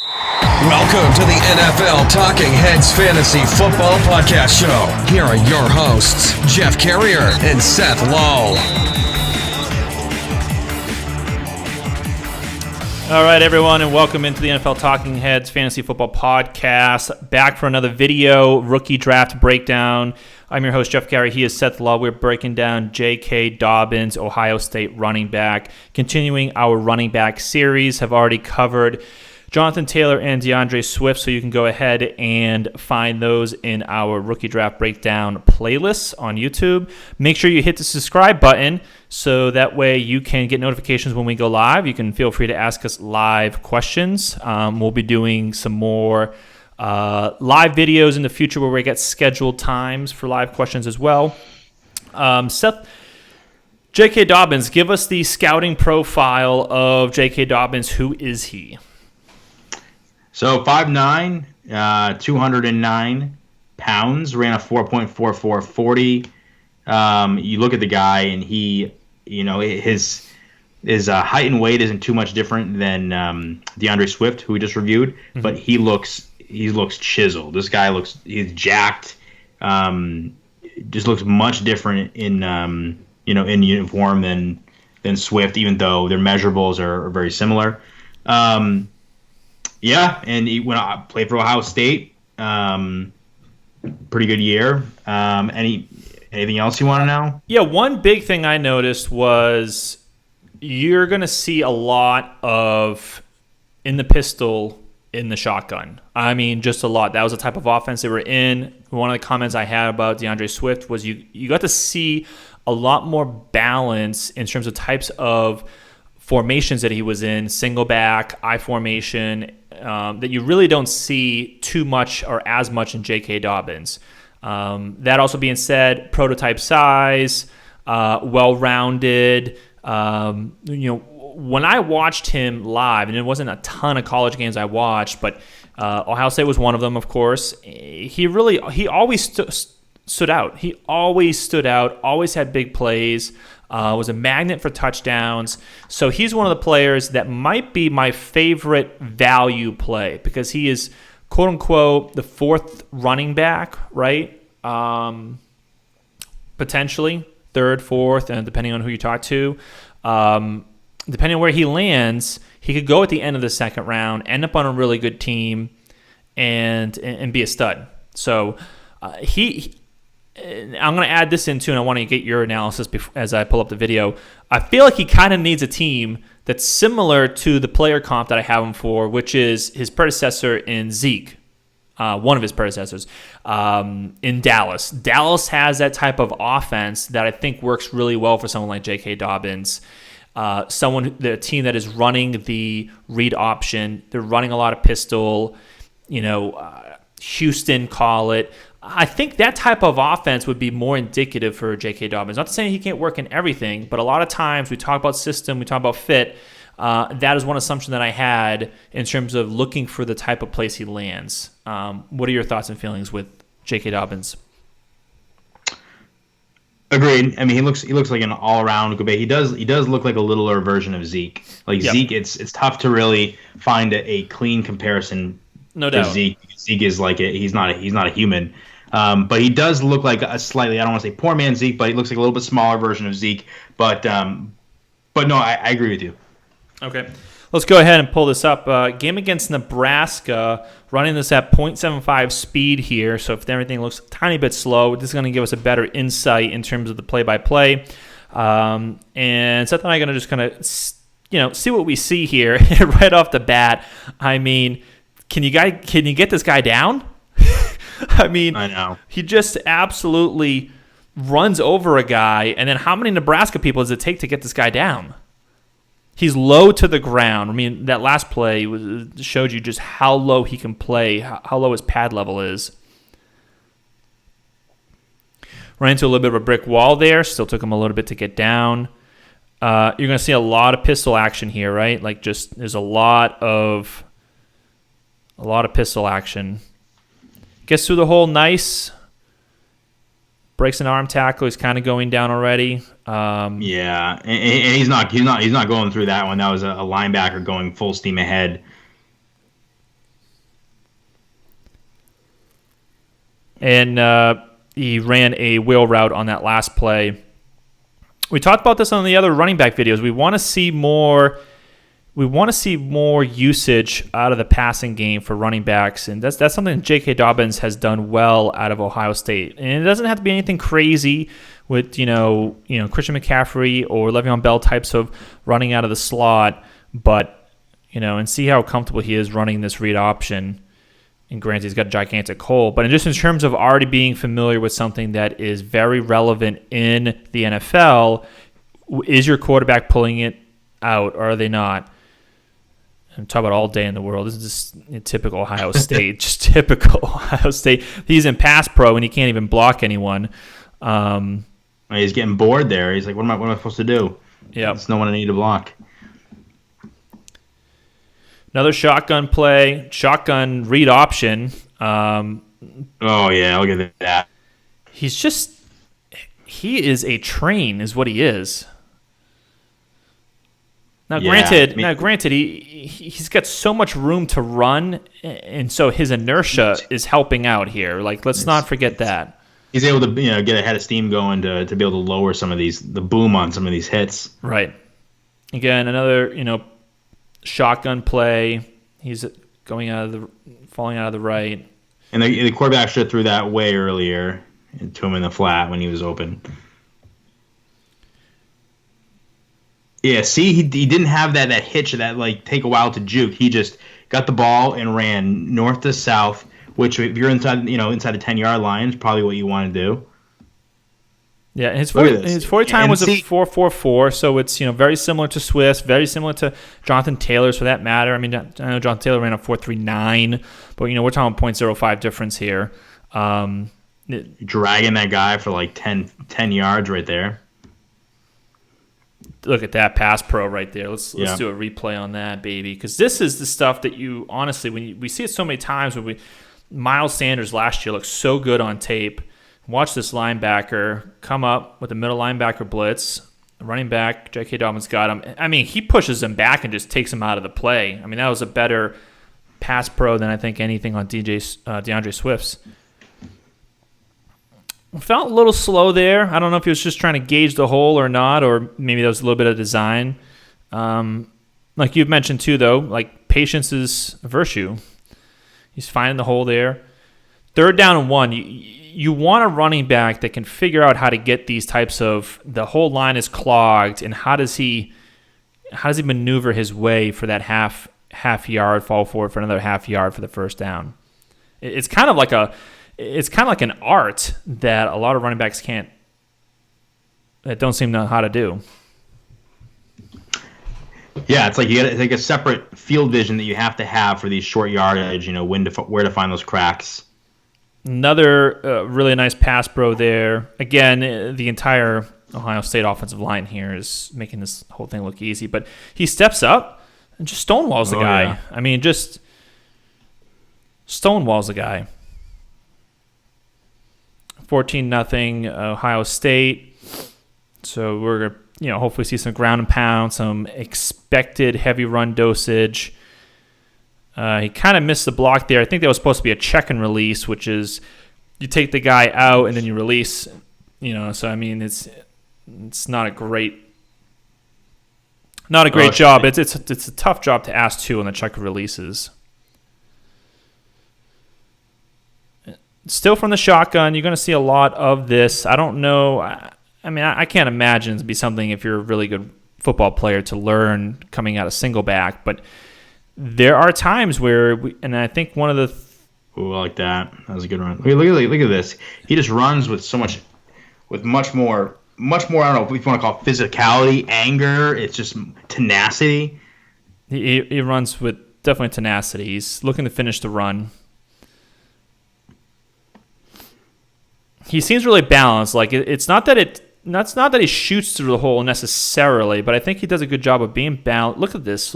Welcome to the NFL Talking Heads Fantasy Football Podcast Show. Here are your hosts, Jeff Carrier and Seth Lowe. All right, everyone, and welcome into the NFL Talking Heads Fantasy Football Podcast. Back for another video, rookie draft breakdown. I'm your host, Jeff Carey. He is Seth Law. We're breaking down J.K. Dobbins, Ohio State running back. Continuing our running back series, have already covered Jonathan Taylor and DeAndre Swift, so you can go ahead and find those in our rookie draft breakdown playlists on YouTube. Make sure you hit the subscribe button so that way you can get notifications when we go live. You can feel free to ask us live questions. We'll be doing some more live videos in the future where we get scheduled times for live questions as well. Seth, J.K. Dobbins, give us the scouting profile of J.K. Dobbins. Who is he? So 5'9", 209 pounds, ran a 4.44 40. You look at the guy, and he, his height and weight isn't too much different than DeAndre Swift, who we just reviewed, but he looks chiseled. This guy he's jacked. Just looks much different in uniform than Swift, even though their measurables are very similar. Yeah, and he went out, played for Ohio State. Pretty good year. Anything else you want to know? Yeah, one big thing I noticed was you're going to see a lot of in the pistol, in the shotgun. I mean, just a lot. That was the type of offense they were in. One of the comments I had about DeAndre Swift was you got to see a lot more balance in terms of types of formations that he was in, single back, I formation, that you really don't see too much or as much in J.K. Dobbins. That also being said, prototype size, well-rounded. When I watched him live, and it wasn't a ton of college games I watched, but Ohio State was one of them, of course. He always stood out. He always stood out, always had big plays. Was a magnet for touchdowns. So he's one of the players that might be my favorite value play because he is, quote unquote, the fourth running back, right? Potentially third, fourth, and depending on who you talk to. Depending on where he lands, he could go at the end of the second round, end up on a really good team, and be a stud. So I'm going to add this in too, and I want to get your analysis as I pull up the video. I feel like he kind of needs a team that's similar to the player comp that I have him for, which is his predecessor in Zeke, one of his predecessors in Dallas. Dallas has that type of offense that I think works really well for someone like J.K. Dobbins. The team that is running the read option. They're running a lot of pistol, Houston call it. I think that type of offense would be more indicative for J.K. Dobbins. Not to say he can't work in everything, but a lot of times we talk about system, we talk about fit. That is one assumption that I had in terms of looking for the type of place he lands. What are your thoughts and feelings with J.K. Dobbins? Agreed. I mean, he looks like an all-around good. He does look like a littler version of Zeke. Like yep. Zeke, it's tough to really find a clean comparison. No doubt. Zeke is like he's not a human. But he does look like a slightly, I don't want to say poor man Zeke, but he looks like a little bit smaller version of Zeke. But no, I agree with you. Okay. Let's go ahead and pull this up. Game against Nebraska, running this at 0.75 speed here. So if everything looks a tiny bit slow, this is going to give us a better insight in terms of the play-by-play. And Seth and I are going to just kind of, see what we see here right off the bat. I mean, can you get this guy down? I know. He just absolutely runs over a guy, and then how many Nebraska people does it take to get this guy down? He's low to the ground. I mean, that last play showed you just how low he can play, how low his pad level is. Ran into a little bit of a brick wall there. Still took him a little bit to get down. You're going to see a lot of pistol action here, right? Like, just there's a lot of pistol action. Gets through the hole nice. Breaks an arm tackle. He's kind of going down already. Yeah, and he's not going through that one. That was a linebacker going full steam ahead. and he ran a wheel route on that last play. We talked about this on the other running back videos. We want to see more. We want to see more usage out of the passing game for running backs, and that's something J.K. Dobbins has done well out of Ohio State. And it doesn't have to be anything crazy with Christian McCaffrey or Le'Veon Bell types of running out of the slot, but and see how comfortable he is running this read option. And granted, he's got a gigantic hole, but just in terms of already being familiar with something that is very relevant in the NFL, is your quarterback pulling it out or are they not? I'm talking about all day in the world. This is just typical Ohio State. Just typical Ohio State. He's in pass pro and he can't even block anyone. He's getting bored there. He's like, what am I supposed to do? Yeah, there's no one I need to block. Another shotgun play, shotgun read option. Oh yeah, look at that. He is a train, is what he is. Now, granted, he's got so much room to run, and so his inertia is helping out here. Like, let's not forget that. He's able to get a head of steam going to be able to lower the boom on some of these hits. Right. Again, another shotgun play. He's falling out of the right. And the quarterback should have threw that way earlier to him in the flat when he was open. Yeah, see, he didn't have that hitch that take a while to juke. He just got the ball and ran north to south, which if you're inside the 10-yard line is probably what you want to do. Yeah, his 40 time was a 4.44, so it's very similar to Swiss, very similar to Jonathan Taylor's for that matter. I mean, I know Jonathan Taylor ran a 4.39, but we're talking 0.05 difference here. Dragging that guy for 10 yards right there. Look at that pass pro right there. Let's do a replay on that, baby, because this is the stuff that you honestly we see it so many times. Miles Sanders last year looked so good on tape. Watch this linebacker come up with a middle linebacker blitz. The running back, J.K. Dobbins got him. I mean, he pushes him back and just takes him out of the play. I mean, that was a better pass pro than I think anything on DeAndre Swift's. Felt a little slow there. I don't know if he was just trying to gauge the hole or not, or maybe that was a little bit of design. Like you've mentioned too, though, patience is a virtue. He's finding the hole there. 3rd down and 1. You want a running back that can figure out how to get these types of the whole line is clogged, and how does he maneuver his way for that half yard, fall forward for another half yard for the first down. It's kind of like an art that a lot of running backs don't seem to know how to do. Yeah, it's like you got a separate field vision that you have to have for these short yardage. Where to find those cracks. Another really nice pass pro there. Again, the entire Ohio State offensive line here is making this whole thing look easy, but he steps up and just stonewalls the guy. Yeah. I mean, just stonewalls the guy. 14-0 Ohio State. So we're going to hopefully see some ground and pound, some expected heavy run dosage. He kind of missed the block there. I think that was supposed to be a check and release, which is you take the guy out and then you release. So I mean it's not a great job. It's a tough job to ask too on the check and releases. Still from the shotgun, you're going to see a lot of this. I don't know. I can't imagine it to be something if you're a really good football player to learn coming out of single back, but there are times where, and I think one of the... Ooh, I like that. That was a good run. Look at this. He just runs with much more, I don't know if you want to call it physicality, anger. It's just tenacity. He runs with definitely tenacity. He's looking to finish the run. He seems really balanced. It's not that he shoots through the hole necessarily, but I think he does a good job of being balanced. Look at this.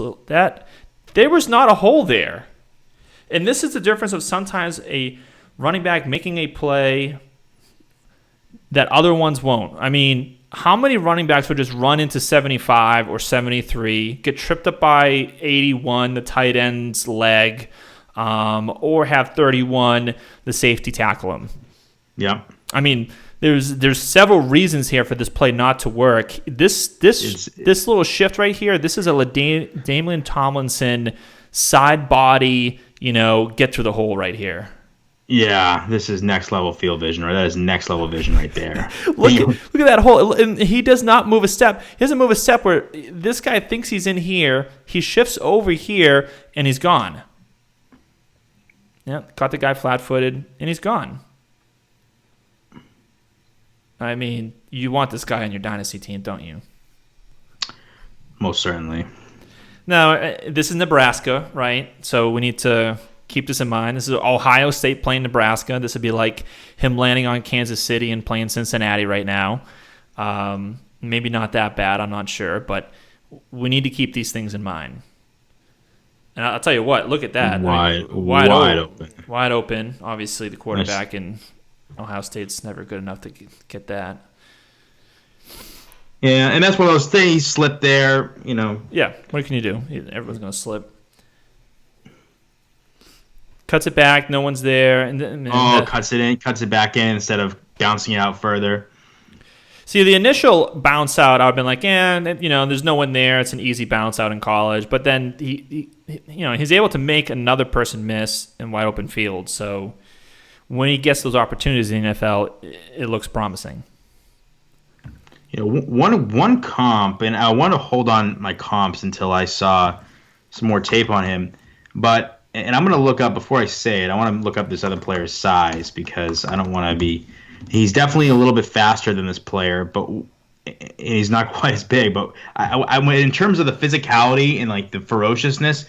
There was not a hole there. And this is the difference of sometimes a running back making a play that other ones won't. I mean, how many running backs would just run into 75 or 73, get tripped up by 81, the tight end's leg, or have 31, the safety tackle him? Yeah. I mean, there's several reasons here for this play not to work. This little shift right here, this is a Damian Tomlinson side body, get through the hole right here. Yeah, this is next level field vision, right? That is next level vision right there. look at that hole. And he does not move a step. He doesn't move a step where this guy thinks he's in here. He shifts over here, and he's gone. Yeah, caught the guy flat-footed, and he's gone. I mean, you want this guy on your Dynasty team, don't you? Most certainly. Now, this is Nebraska, right? So we need to keep this in mind. This is Ohio State playing Nebraska. This would be like him landing on Kansas City and playing Cincinnati right now. Maybe not that bad, I'm not sure, but we need to keep these things in mind. And I'll tell you what, look at that. Wide open. Wide open. Obviously, the quarterback in Ohio State's never good enough to get that. Yeah, and that's one of those things. Slip there, Yeah, what can you do? Everyone's going to slip. Cuts it back, no one's there. Cuts it back in instead of bouncing it out further. See, the initial bounce out, I would have been like, there's no one there. It's an easy bounce out in college. But then he's able to make another person miss in wide open field. So when he gets those opportunities in the NFL, it looks promising. One comp, and I want to hold on my comps until I saw some more tape on him, and I'm going to look up, before I say it, I want to look up this other player's size because I don't want to be – he's definitely a little bit faster than this player, but he's not quite as big. But I in terms of the physicality and, like, the ferociousness,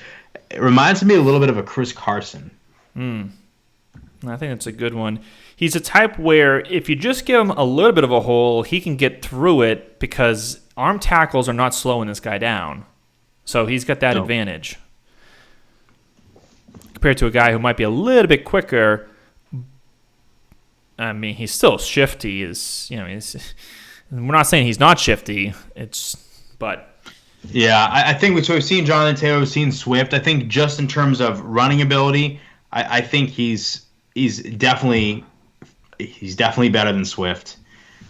it reminds me a little bit of a Chris Carson. I think that's a good one. He's a type where if you just give him a little bit of a hole, he can get through it because arm tackles are not slowing this guy down. So he's got that advantage. Compared to a guy who might be a little bit quicker, I mean, he's still shifty. We're not saying he's not shifty. Yeah, I think we've seen Jonathan Taylor, we've seen Swift. I think just in terms of running ability, I think he's definitely better than Swift.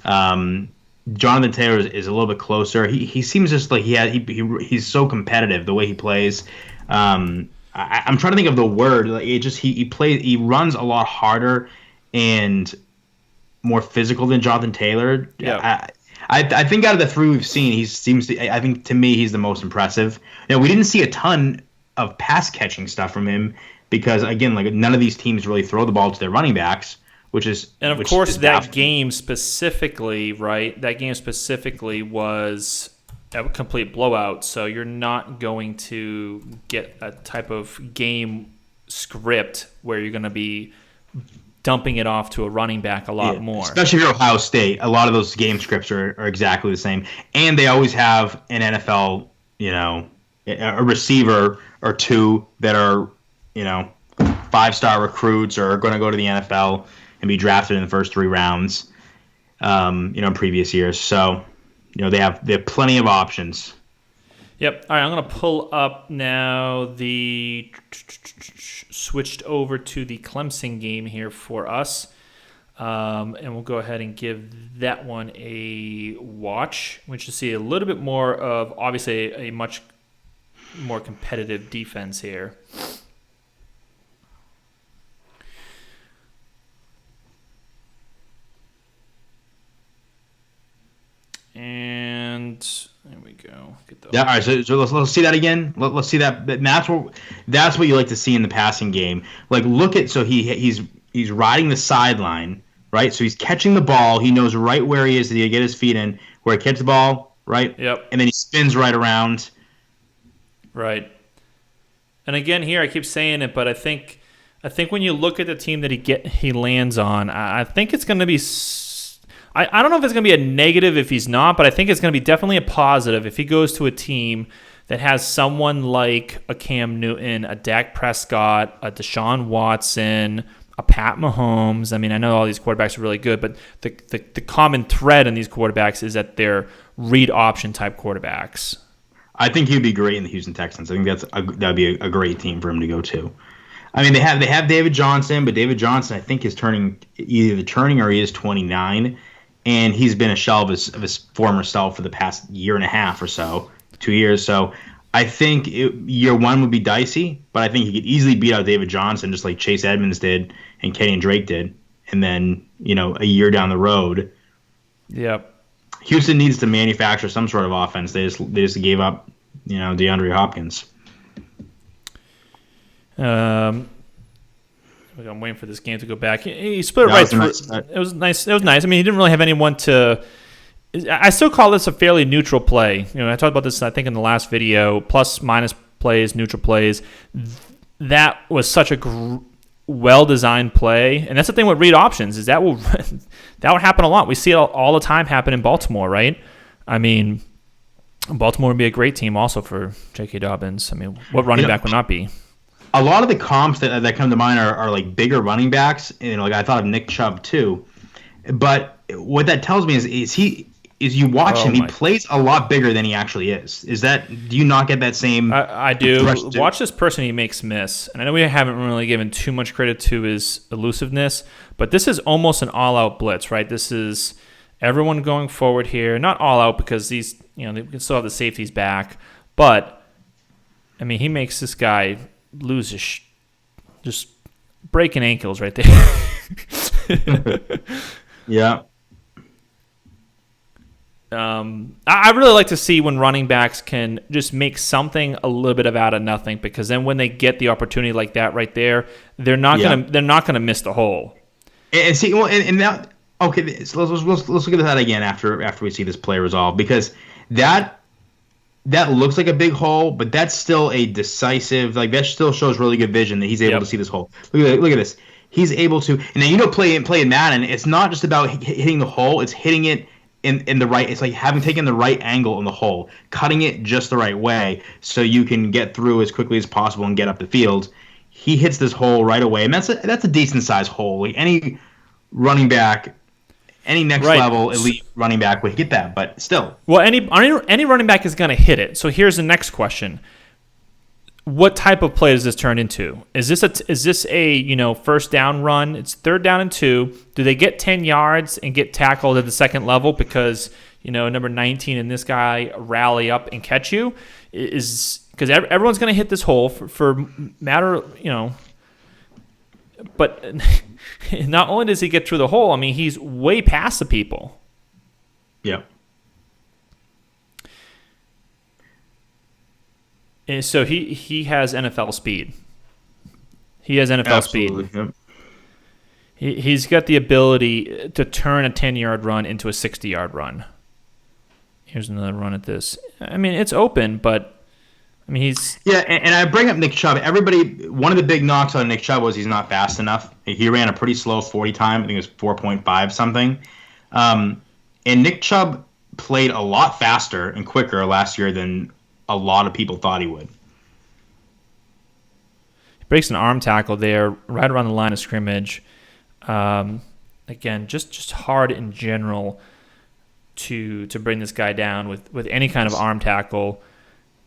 Jonathan Taylor is a little bit closer. He seems just like he's so competitive the way he plays. I'm trying to think of the word. Like he runs a lot harder and more physical than Jonathan Taylor. Yeah. I think out of the three we've seen, I think to me he's the most impressive. We didn't see a ton of pass catching stuff from him because again, like none of these teams really throw the ball to their running backs, of course that game specifically, right? That game specifically was a complete blowout, so you're not going to get a type of game script where you're going to be dumping it off to a running back a lot more. Especially if you're Ohio State, a lot of those game scripts are exactly the same, and they always have an NFL, a receiver or two that are, 5-star recruits or are going to go to the NFL and be drafted in the first 3 rounds, in previous years. So. They have plenty of options. Yep. All right, I'm going to pull up now the switched over to the Clemson game here for us. And we'll go ahead and give that one a watch, which you see a little bit more of, obviously, a much more competitive defense here. And there we go. All right. So let's see that again. Let's see that. And that's what you like to see in the passing game. Like he's riding the sideline, right? So he's catching the ball. He knows right where he is to get his feet in, where he catches the ball, right? Yep. And then he spins right around. Right. And again, here I keep saying it, but I think when you look at the team that he lands on, I think it's going to be. I don't know if it's going to be a negative if he's not, but I think it's going to be definitely a positive if he goes to a team that has someone like a Cam Newton, a Dak Prescott, a Deshaun Watson, a Pat Mahomes. I mean, I know all these quarterbacks are really good, but the common thread in these quarterbacks is that they're read option type quarterbacks. I think he'd be great in the Houston Texans. I think that'd be a great team for him to go to. I mean, they have David Johnson, but David Johnson, I think, is turning or he is 29, and he's been a shell of his former self for the past year and a half or so, 2 years. So I think year one would be dicey, but I think he could easily beat out David Johnson just like Chase Edmonds did and Kenyon Drake did, and then a year down the road. Yep. Houston needs to manufacture some sort of offense. They just gave up, DeAndre Hopkins. I'm waiting for this game to go back. He split it right through. It was nice. It was nice. I mean, he didn't really have anyone to. I still call this a fairly neutral play. I talked about this, I think, in the last video. Plus, minus plays, neutral plays. That was such a well-designed play, and that's the thing with read options is that will happen a lot. We see it all the time happen in Baltimore, right? I mean, Baltimore would be a great team also for J.K. Dobbins. I mean, what running back would not be? A lot of the comps that come to mind are like bigger running backs. Like I thought of Nick Chubb too, but what that tells me is you watch him. He plays a lot bigger than he actually is. Do you not get that same? I do. Watch this person he makes miss, and I know we haven't really given too much credit to his elusiveness, but this is almost an all-out blitz, right? This is everyone going forward here, not all out because these, they can still have the safeties back, but I mean, he makes this guy lose just breaking ankles right there. Yeah. I really like to see when running backs can just make something a little bit out of nothing, because then when they get the opportunity like that right there, they're not gonna miss the hole. And see, and now, okay, so let's look at that again after we see this play resolved, because that looks like a big hole, but that's still a decisive. Like that still shows really good vision that he's able to see this hole. Look at this. He's able to, and play in Madden. It's not just about hitting the hole; it's hitting it in the right. It's like having taken the right angle in the hole, cutting it just the right way, so you can get through as quickly as possible and get up the field. He hits this hole right away, and that's a decent sized hole. Like any running back. Any next level elite running back would get that, but still. Well, any running back is going to hit it. So here's the next question: what type of play does this turn into? Is this a first down run? It's 3rd down and 2. Do they get 10 yards and get tackled at the second level because number 19 and this guy rally up and catch you? Because everyone's going to hit this hole for matter but. Not only does he get through the hole, I mean, he's way past the people. Yeah. And so he has NFL speed. He has NFL speed. Yep. He's got the ability to turn a 10-yard run into a 60-yard run. Here's another run at this. I mean, it's open, but I mean, he's... Yeah, and I bring up Nick Chubb. One of the big knocks on Nick Chubb was he's not fast enough. He ran a pretty slow 40 time. I think it was 4.5 something. And Nick Chubb played a lot faster and quicker last year than a lot of people thought he would. He breaks an arm tackle there right around the line of scrimmage. Again, just hard in general to bring this guy down with any kind of arm tackle.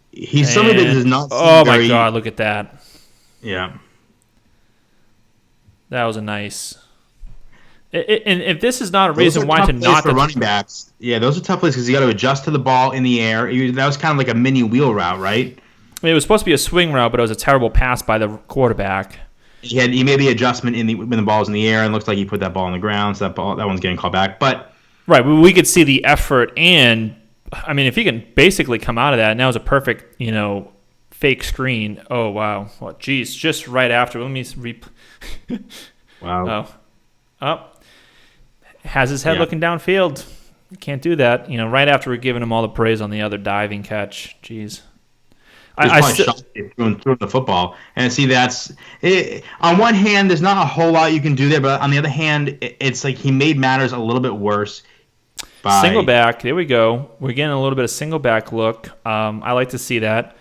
He's somebody that does not. Oh my God! Look at that. Yeah, that was a nice. And if this is not a reason why to not for running backs, yeah, those are tough plays because you got to adjust to the ball in the air. That was kind of like a mini wheel route, right? It was supposed to be a swing route, but it was a terrible pass by the quarterback. He made the adjustment when the ball's in the air, and looks like he put that ball on the ground. So that one's getting called back. But right, we could see the effort and. I mean, if he can basically come out of that, and that was a perfect, fake screen. Oh, wow. Well, geez, just right after. Let me Wow. Oh. Has his head looking downfield. You can't do that. Right after we're giving him all the praise on the other diving catch. Jeez. I shot through the football. And see, that's it. On one hand, there's not a whole lot you can do there, but on the other hand, it's like he made matters a little bit worse. Single back, there we go. We're getting a little bit of single back look. I like to see that.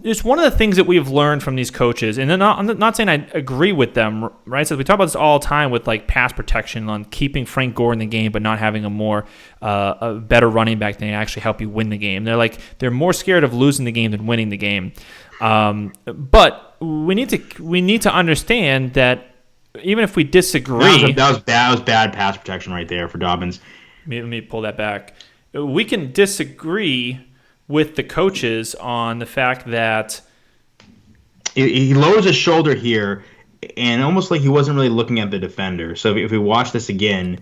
It's one of the things that we've learned from these coaches, and I'm not saying I agree with them, right? So we talk about this all the time with like pass protection on keeping Frank Gore in the game, but not having a better running back than actually help you win the game. They're more scared of losing the game than winning the game. But we need to understand that even if we disagree, that was bad pass protection right there for Dobbins. Let me pull that back. We can disagree with the coaches on the fact that he lowers his shoulder here, and almost like he wasn't really looking at the defender. So if we watch this again,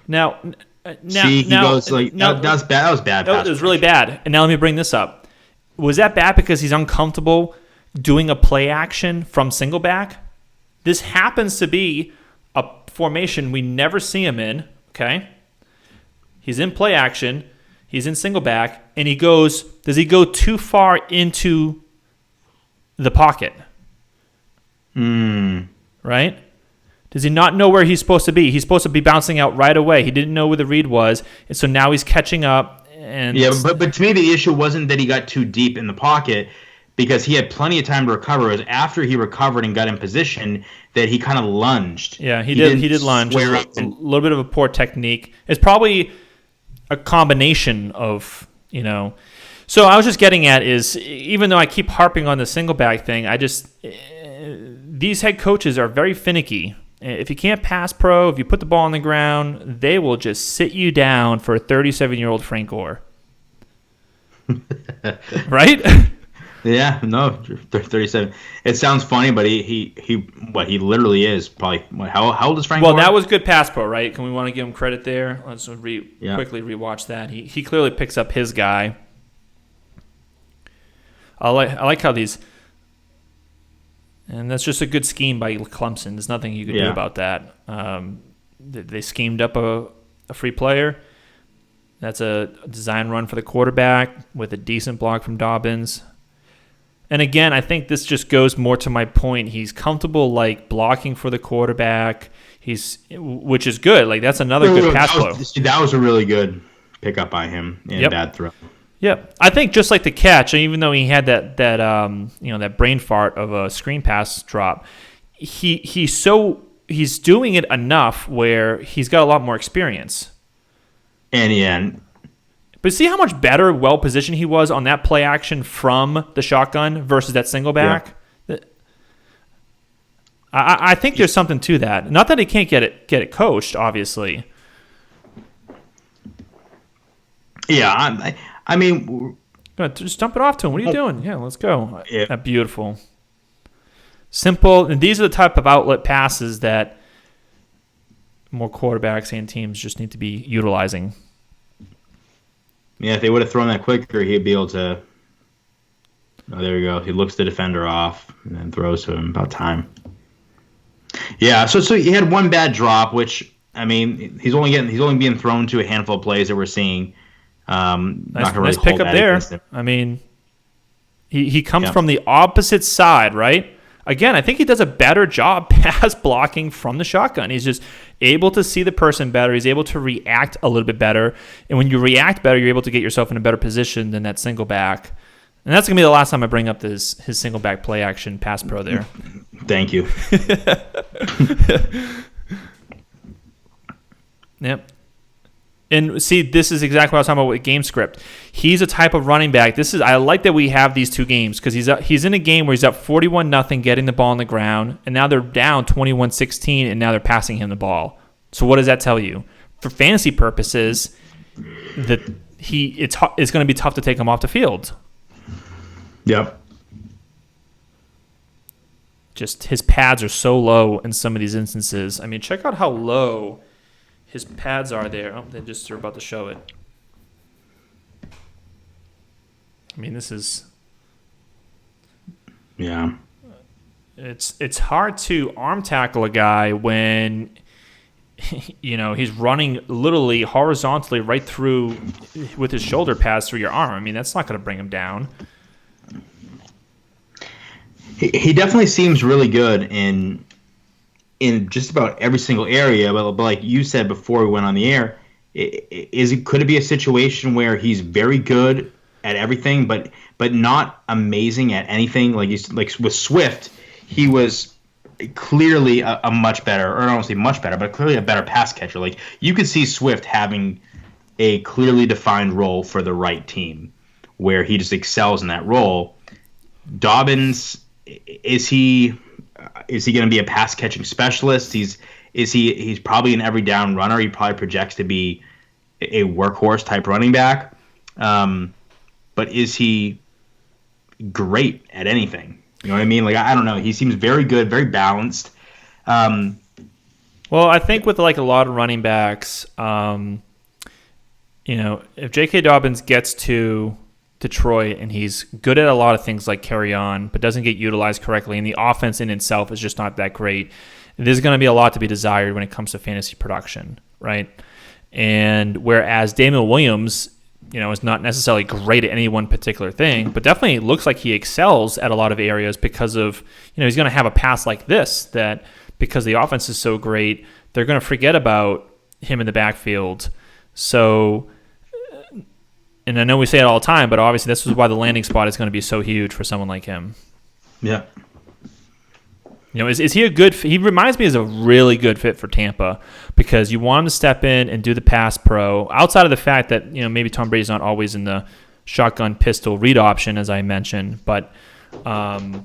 now goes like that was bad. That was bad. It was really bad. And now let me bring this up. Was that bad because he's uncomfortable doing a play action from single back? This happens to be a formation we never see him in. Okay, he's in play action. He's in single back, and does he go too far into the pocket? Right? Does he not know where he's supposed to be? He's supposed to be bouncing out right away. He didn't know where the read was, and so now he's catching up. And but to me, the issue wasn't that he got too deep in the pocket, because he had plenty of time to recover. It was after he recovered and got in position that he kind of lunged. Yeah, he did lunge. A little bit of a poor technique. It's probably a combination of, So I was just getting at is, even though I keep harping on the single back thing, these head coaches are very finicky. If you can't pass pro, if you put the ball on the ground, they will just sit you down for a 37-year-old Frank Gore. Right? Yeah, no, 37. It sounds funny, but he literally is probably how old is Frank? Well, Gore? that was good pass pro, right? Can we want to give him credit there? Let's quickly rewatch that. He clearly picks up his guy. I like how these, and that's just a good scheme by Clemson. There's nothing you can do about that. They schemed up a free player. That's a design run for the quarterback with a decent block from Dobbins. And again, I think this just goes more to my point. He's comfortable blocking for the quarterback. Which is good. That's another good pass flow. That was a really good pickup by him and bad throw. Yep. I think just like the catch, even though he had that brain fart of a screen pass drop, he's doing it enough where he's got a lot more experience. But see how much better, well-positioned he was on that play action from the shotgun versus that single back? Yeah. I think there's something to that. Not that he can't get it coached, obviously. Yeah, I mean... Just dump it off to him. What are you doing? Yeah, let's go. Yeah. Beautiful. Simple. And these are the type of outlet passes that more quarterbacks and teams just need to be utilizing. Yeah, if they would have thrown that quicker, he'd be able to... Oh, there we go. He looks the defender off and then throws to him. About time. Yeah, so he had one bad drop, which, I mean, he's only being thrown to a handful of plays that we're seeing. Nice pick up there. I mean, he comes from the opposite side, right? Again, I think he does a better job pass blocking from the shotgun. He's just able to see the person better. He's able to react a little bit better. And when you react better, you're able to get yourself in a better position than that single back. And that's going to be the last time I bring up his single back play action pass pro there. Thank you. Yep. And see, this is exactly what I was talking about with game script. He's a type of running back. I like that we have these two games because he's in a game where he's up 41-0, getting the ball on the ground, and now they're down 21-16, and now they're passing him the ball. So what does that tell you? For fantasy purposes, that it's going to be tough to take him off the field. Yep. Just his pads are so low in some of these instances. I mean, check out how low his pads are there. Oh, they're about to show it. I mean, this is... Yeah. It's hard to arm tackle a guy when, he's running literally horizontally right through with his shoulder pads through your arm. I mean, that's not going to bring him down. He definitely seems really good in just about every single area, but like you said before we went on the air, could it be a situation where he's very good at everything, but not amazing at anything? Like with Swift, he was clearly a much better, or I don't want to say much better, but clearly a better pass catcher. Like you could see Swift having a clearly defined role for the right team, where he just excels in that role. Dobbins, is he going to be a pass catching specialist? He's probably an every down runner. He probably projects to be a workhorse type running back. But is he great at anything? You know what I mean? Like, I don't know. He seems very good, very balanced. Well, I think with like a lot of running backs, if J.K. Dobbins gets to Detroit and he's good at a lot of things like carry on, but doesn't get utilized correctly, and the offense in itself is just not that great, there's going to be a lot to be desired when it comes to fantasy production, right? And whereas Damian Williams, is not necessarily great at any one particular thing, but definitely looks like he excels at a lot of areas because of, he's going to have a pass like this that because the offense is so great, they're going to forget about him in the backfield. So, and I know we say it all the time, but obviously this is why the landing spot is going to be so huge for someone like him. Yeah. Is he a good? He reminds me as a really good fit for Tampa because you want him to step in and do the pass pro. Outside of the fact that maybe Tom Brady's not always in the shotgun pistol read option as I mentioned, but in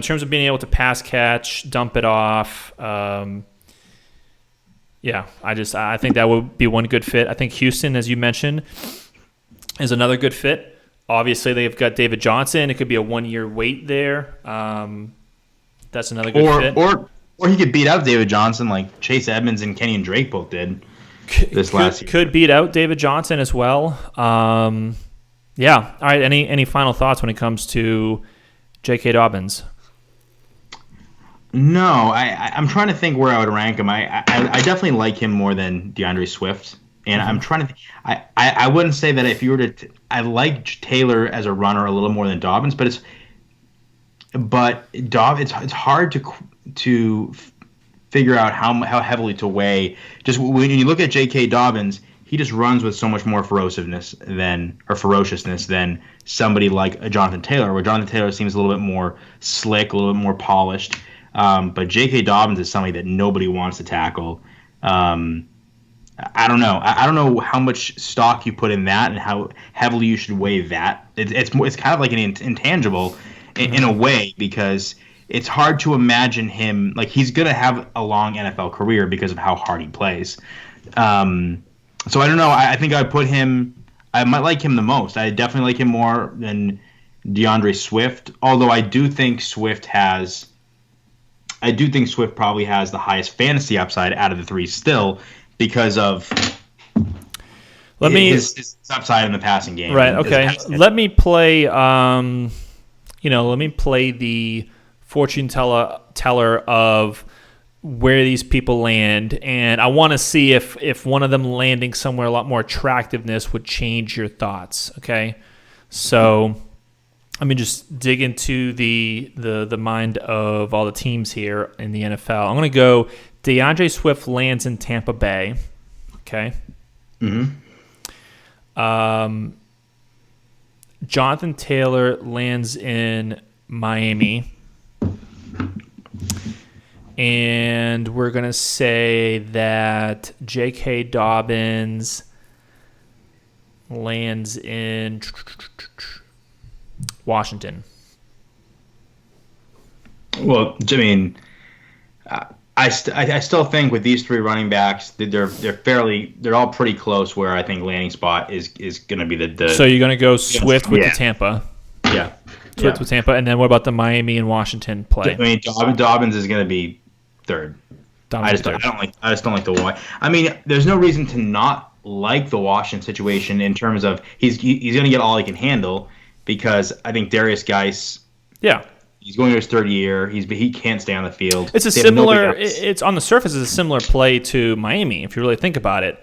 terms of being able to pass catch, dump it off, I think that would be one good fit. I think Houston, as you mentioned, is another good fit. Obviously, they've got David Johnson. It could be a 1-year wait there. That's another good fit. Or he could beat out David Johnson like Chase Edmonds and Kenyon Drake both did last year. Could beat out David Johnson as well. Yeah. All right. Any final thoughts when it comes to J.K. Dobbins? No, I'm trying to think where I would rank him. I definitely like him more than DeAndre Swift. And I'm trying to I wouldn't say that if you were to I like Taylor as a runner a little more than Dobbins, but it's hard to figure out how heavily to weigh. Just when you look at J.K. Dobbins, he just runs with so much more ferociousness than somebody like a Jonathan Taylor, where Jonathan Taylor seems a little bit more slick, a little bit more polished. But J.K. Dobbins is somebody that nobody wants to tackle. I don't know. I don't know how much stock you put in that and how heavily you should weigh that. It's kind of like an intangible in a way because it's hard to imagine him like he's going to have a long NFL career because of how hard he plays. So I don't know. I think I'd put him. I might like him the most. I definitely like him more than DeAndre Swift. Although I do think Swift probably has the highest fantasy upside out of the three still. Because of his upside in the passing game. Right, okay. Let me play the fortune teller of where these people land, and I want to see if one of them landing somewhere a lot more attractiveness would change your thoughts, okay? So let me just dig into the mind of all the teams here in the NFL. I'm going to go DeAndre Swift lands in Tampa Bay. Okay. Mm-hmm. Jonathan Taylor lands in Miami. And we're going to say that J.K. Dobbins lands in Washington. Well, I mean, I still think with these three running backs, they're all pretty close. Where I think landing spot is going to be the. So you're going to go Swift with the Tampa. Yeah. Swift with Tampa, and then what about the Miami and Washington play? I mean, Dobbins is going to be third. I just don't like the Washington. I mean, there's no reason to not like the Washington situation in terms of he's going to get all he can handle because I think Darius Geis. Yeah. He's going to his third year. He can't stay on the field. It's it's on the surface is a similar play to Miami if you really think about it.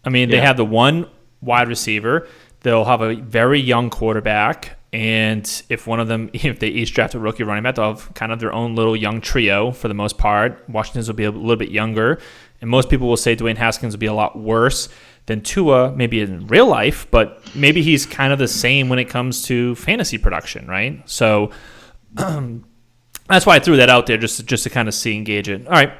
I mean, they have the one wide receiver. They'll have a very young quarterback, and if they each draft a rookie running back, they'll have kind of their own little young trio for the most part. Washington's will be a little bit younger, and most people will say Dwayne Haskins will be a lot worse than Tua, maybe in real life, but maybe he's kind of the same when it comes to fantasy production, right? So. That's why I threw that out there just to kind of see and gauge it. All right,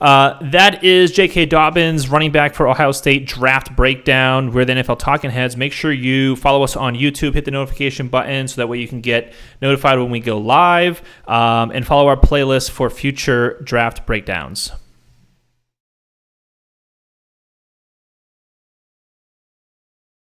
That is J.K. Dobbins, running back for Ohio State draft breakdown. We're the NFL Talking Heads. Make sure you follow us on YouTube, hit the notification button so that way you can get notified when we go live, and follow our playlist for future draft breakdowns.